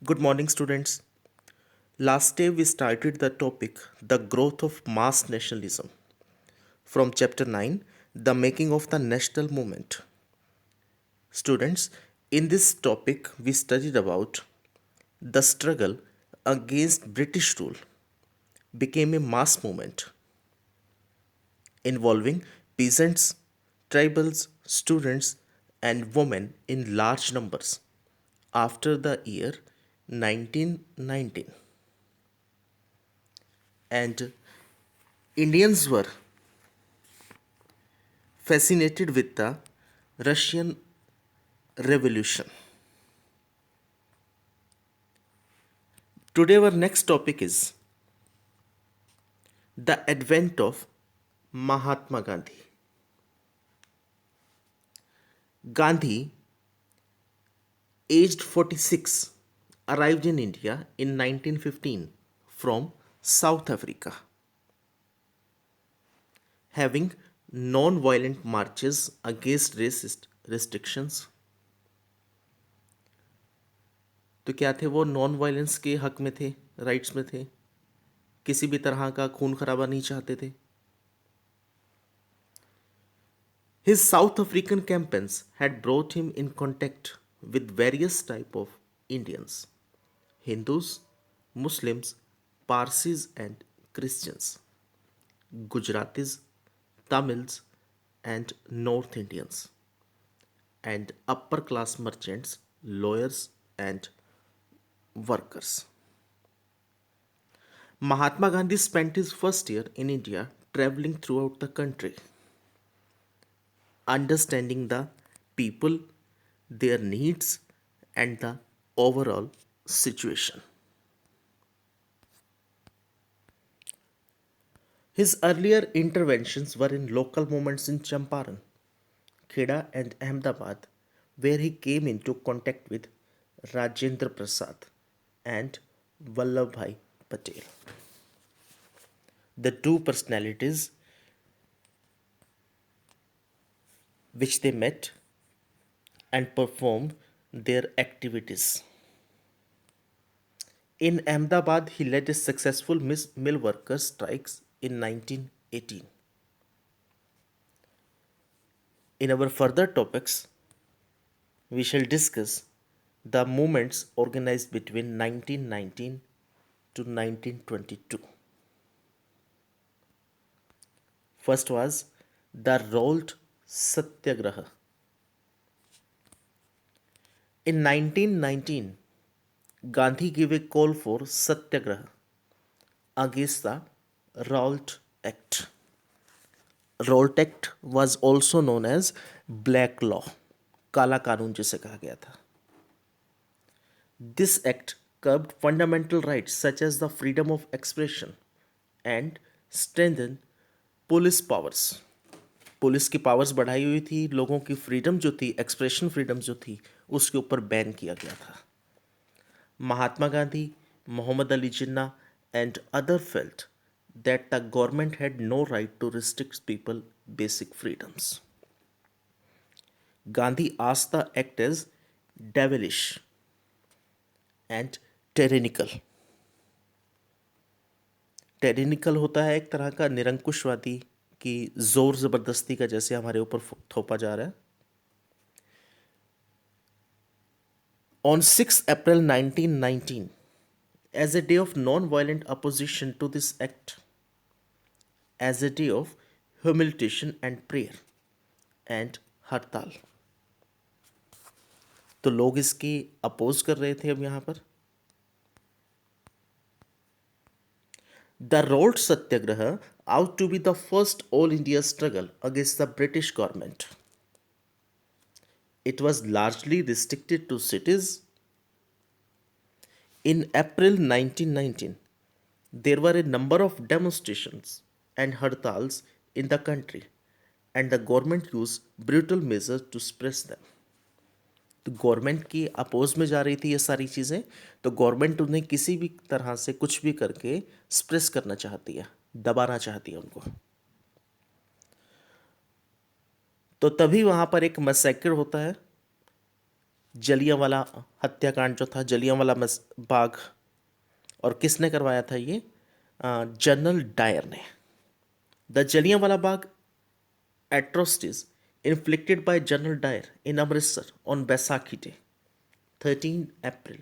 Good morning, students. Last day we started the topic The Growth of Mass Nationalism from Chapter 9 The Making of the National Movement. Students, in this topic we studied about the struggle against British rule became a mass movement involving peasants, tribals, students, and women in large numbers after the year 1919. And Indians were fascinated with the Russian Revolution. Today, our next topic is the advent of Mahatma Gandhi. Gandhi, aged 46, arrived in India in 1915 from South Africa, having non-violent marches against racist restrictions. तो क्या थे वो? Non violence के हक में थे, rights में थे, किसी भी तरह का खून खराबा नहीं चाहते थे. His South African campaigns had brought him in contact with various type of Indians, Hindus, Muslims, Parsis and Christians, Gujaratis, Tamils and North Indians, and upper class merchants, lawyers and workers. Mahatma Gandhi spent his first year in India traveling throughout the country, understanding the people, their needs, and the overall situation. His earlier interventions were in local movements in Champaran, Kheda, and Ahmedabad, where he came into contact with Rajendra Prasad and Vallabhbhai Patel. The two personalities which they met and performed their activities. In Ahmedabad, he led a successful mill workers' strikes in 1918. In our further topics, we shall discuss the movements organized between 1919 to 1922. First was the Rolt Satyagraha. In 1919, Gandhi gave a call for Satyagraha against the Rolt Act. Rolt Act was also known as Black Law, काला कानून जिसे कहा गया था. This act curbed fundamental rights such as the freedom of expression and strengthened police powers. Police की powers बढ़ाई हुई थी, लोगों की फ्रीडम जो थी, एक्सप्रेशन फ्रीडम जो थी, उसके ऊपर बैन किया गया था. Mahatma Gandhi, Muhammad Ali Jinnah, and others felt that the government had no right to restrict people's basic freedoms. Gandhi asked the act as devilish and tyrannical. टेरिनिकल होता है एक तरह का निरंकुशवादी कि जोर जबरदस्ती का जैसे हमारे ऊपर थोपा जा रहा है. On 6 April 1919, as a day of non-violent opposition to this act, as a day of humiliation and prayer and हड़ताल, तो लोग इसकी अपोज कर रहे थे. अब यहाँ पर The Rolt Satyagraha out to be the first all India struggle against the British government. It was largely restricted to cities. In April 1919, there were a number of demonstrations and hartals in the country, and the government used brutal measures to suppress them. तो government की oppose में जा रही थी ये सारी चीज़ें, तो गवर्नमेंट उन्हें किसी भी तरह से कुछ भी करके सप्रेस करना चाहती है, दबाना चाहती है उनको. तो तभी वहाँ पर एक मैसेकर होता है जलियांवाला हत्याकांड जो था, जलियांवाला बाग, और किसने करवाया था ये? जनरल डायर ने। The Jallianwala Bagh atrocities inflicted by General Dyer in Amritsar on Baisakhi Day, 13 April,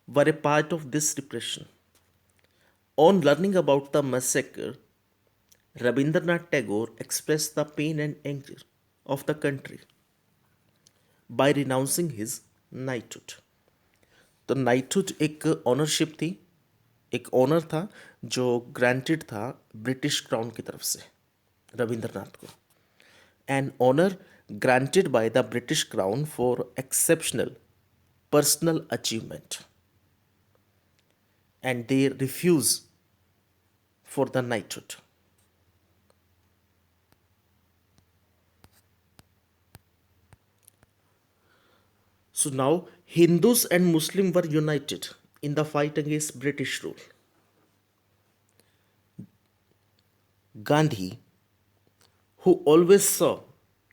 were a part of this repression. On learning about the massacre, Rabindranath Tagore expressed the pain and anger of the country by renouncing his knighthood. तो knighthood एक ownership थी, एक honour था जो granted था British crown की तरफ से रविंद्रनाथ को। An honor granted by the British Crown for exceptional personal achievement, and they refuse for the knighthood. So now Hindus and Muslims were united in the fight against British rule. Gandhi, who always saw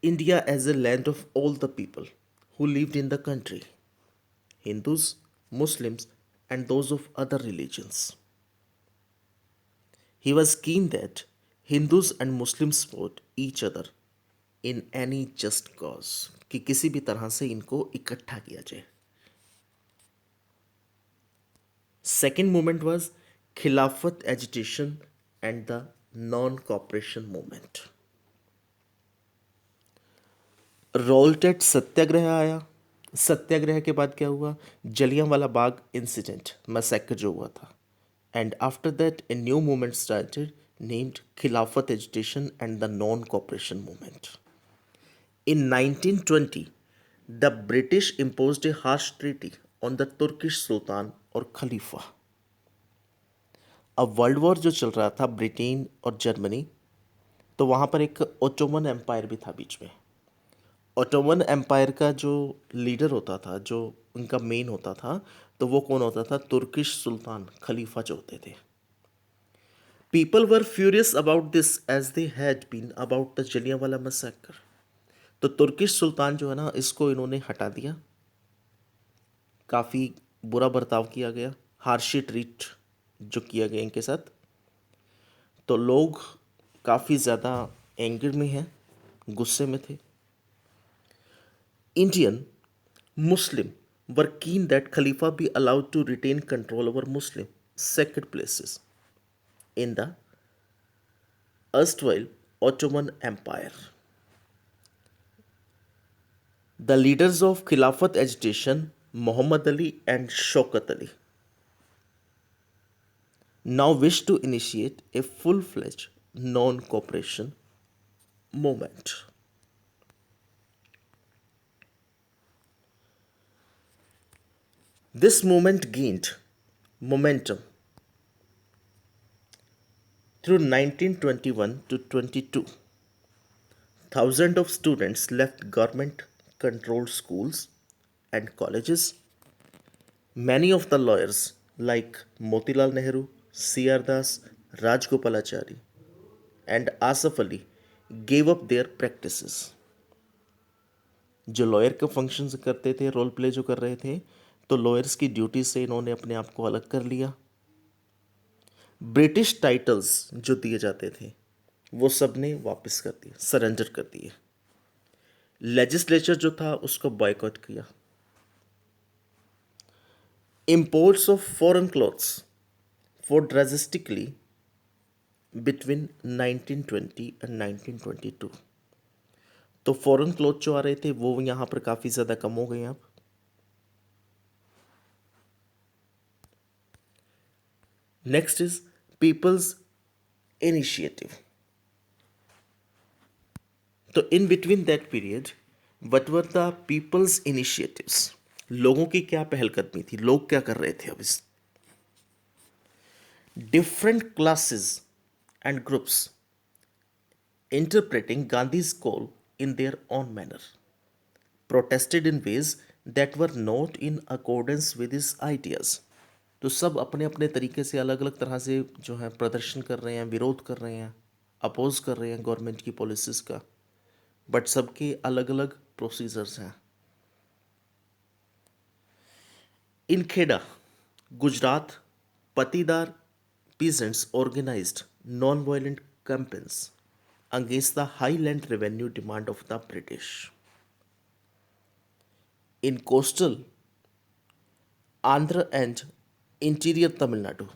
India as a land of all the people who lived in the country, Hindus, Muslims, and those of other religions. He was keen that Hindus and Muslims support each other in any just cause, कि किसी भी तरह से इनको इकट्ठा किया जाए। Second movement was Khilafat agitation and the non-cooperation movement. रोल्टेट सत्याग्रह आया। सत्याग्रह के बाद क्या हुआ? जलियांवाला बाग इंसिडेंट, मैसेकर जो हुआ था। And after that, a new movement started named Khilafat agitation and the non-cooperation movement. In 1920, the British imposed a harsh treaty on the Turkish Sultan और खलीफा। अब वर्ल्ड वॉर जो चल रहा था ब्रिटेन और जर्मनी, तो वहाँ पर एक ओटोमन एम्पायर भी था बीच में। ओटोमन एम्पायर का जो लीडर होता था, जो उनका मेन होता था, तो वो कौन होता था? तुर्किश सुल्तान, खलीफा जो होते थे। People were furious about this as they had been about the Jallianwala massacre. तो तुर्किश सुल्तान जो है ना, इसको इन्होंने हटा दिया, काफ़ी बुरा बर्ताव किया गया, हार्शी ट्रीट जो किया गया इनके साथ। तो लोग काफ़ी ज़्यादा एंगर में हैं, गुस्से में थे। Indian Muslim were keen that Khalifa be allowed to retain control over Muslim sacred places in the erstwhile Ottoman Empire. The leaders of Khilafat agitation, Muhammad Ali and Shaukat Ali, now wished to initiate a full-fledged non-cooperation movement. This movement gained momentum through 1921 to 22. Thousands of students left government-controlled schools and colleges. Many of the lawyers like Motilal Nehru, C.R. Das, Rajgopalachari, and Asaf Ali gave up their practices. जो lawyer के functions करते थे, role play जो कर रहे थे, तो lawyers की ड्यूटी से इन्होंने अपने आप को अलग कर लिया। ब्रिटिश टाइटल्स जो दिए जाते थे वो सब ने वापस कर दिए, सरेंडर कर दिए। लेजिस्लेचर जो था उसको बॉयकॉट किया। Imports of foreign clothes fell drastically between 1920 and 1922. तो फॉरेन क्लॉथ जो आ रहे थे वो यहाँ पर काफ़ी ज़्यादा कम हो गए अब। Next is people's initiative. तो in between that period what were the people's initiatives? लोगों की क्या पहलकदमी थी, लोग क्या कर रहे थे? अब इस different classes and groups interpreting Gandhi's call in their own manner, protested in ways that were not in accordance with his ideas. तो सब अपने अपने तरीके से अलग अलग तरह से जो है प्रदर्शन कर रहे हैं, विरोध कर रहे हैं, अपोज कर रहे हैं गवर्नमेंट की पॉलिसीज़ का, बट सबके अलग अलग प्रोसीजर्स हैं। In Kheda, Gujarat, Patidar peasants organized non-violent campaigns against the high land revenue demand of the British. In coastal Andhra and interior Tamil Nadu,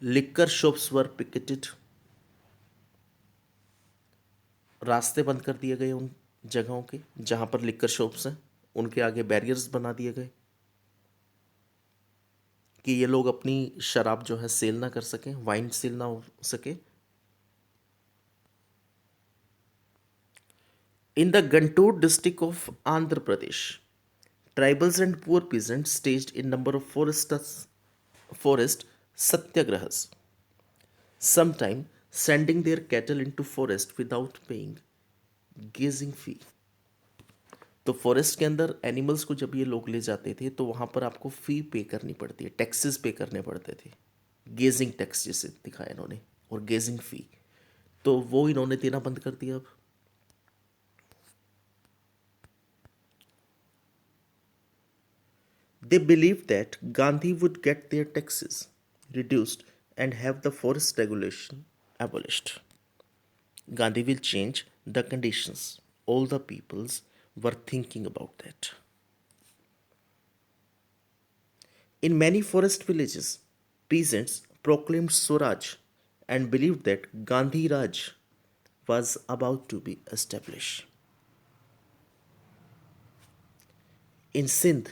liquor shops were picketed, रास्ते बंद कर दिए गए उन जगहों के जहाँ पर लिक्कर शॉप्स हैं, उनके आगे बैरियर्स बना दिए गए कि ये लोग अपनी शराब जो है सेल ना कर सकें, वाइन सेल ना हो सके. In the Guntur district of Andhra Pradesh, tribals and poor peasants staged a number of forest satyagrahas, sometime sending their cattle into forest without paying gazing fee. तो फॉरेस्ट के अंदर animals को जब ये लोग ले जाते थे तो वहाँ पर आपको फ़ी पे करनी पड़ती है, टैक्सेस पे करने पड़ते थे. गेजिंग टैक्स जैसे दिखाया इन्होंने, और गेजिंग फ़ी, तो वो इन्होंने देना बंद कर दिया अब. They believed that Gandhi would get their taxes reduced and have the forest regulation abolished. Gandhi will change the conditions. All the peoples were thinking about that. In many forest villages, peasants proclaimed Swaraj and believed that Gandhi Raj was about to be established. In Sindh,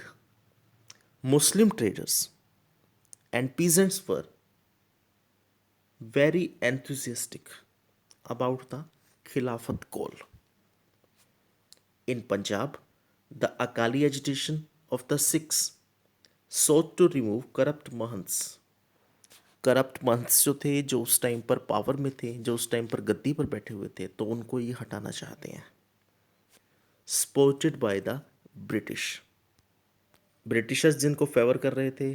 Muslim traders and peasants were very enthusiastic about the Khilafat call. In Punjab, the Akali agitation of the Sikhs sought to remove corrupt mahants. Corrupt mahants जो थे, जो उस time पर power में थे, जो उस time पर गद्दी पर बैठे हुए थे, तो उनको ये हटाना चाहते हैं. Supported by the British. Britishers जिनको फेवर कर रहे थे,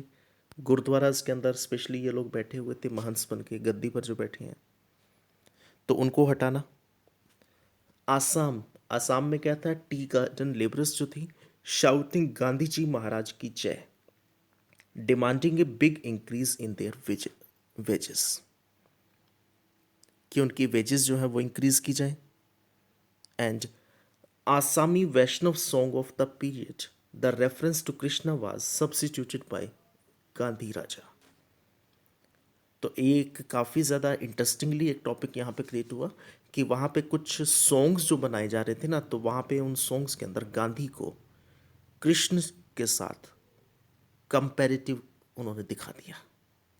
गुरुद्वाराज के अंदर स्पेशली ये लोग बैठे हुए थे महंत्स बन के, गद्दी पर जो बैठे हैं, तो उनको हटाना. आसाम में क्या था, टी गार्डन लेबरर्स जो थी शाउटिंग गांधी जी महाराज की जय, demanding a big increase in their wages, कि उनकी वेजेस जो है वो इंक्रीज की जाए. And Assamese Vaishnava song of the period, the reference to Krishna was substituted by Gandhi Raja. तो एक काफ़ी ज़्यादा इंटरेस्टिंगली एक टॉपिक यहाँ पे क्रिएट हुआ कि वहाँ पे कुछ सॉन्ग्स जो बनाए जा रहे थे ना, तो वहाँ पे उन सॉन्ग्स के अंदर गांधी को कृष्ण के साथ कंपैरेटिव उन्होंने दिखा दिया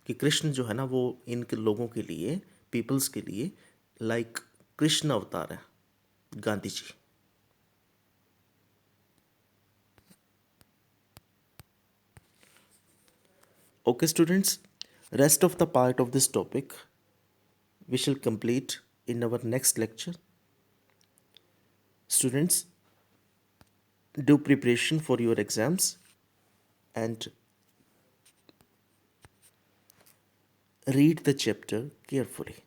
कि कृष्ण जो है ना वो इन लोगों के लिए, पीपल्स के लिए लाइक कृष्ण अवतार है Gandhi ji. Okay students, rest of the part of this topic we shall complete in our next lecture. Students, do preparation for your exams and read the chapter carefully.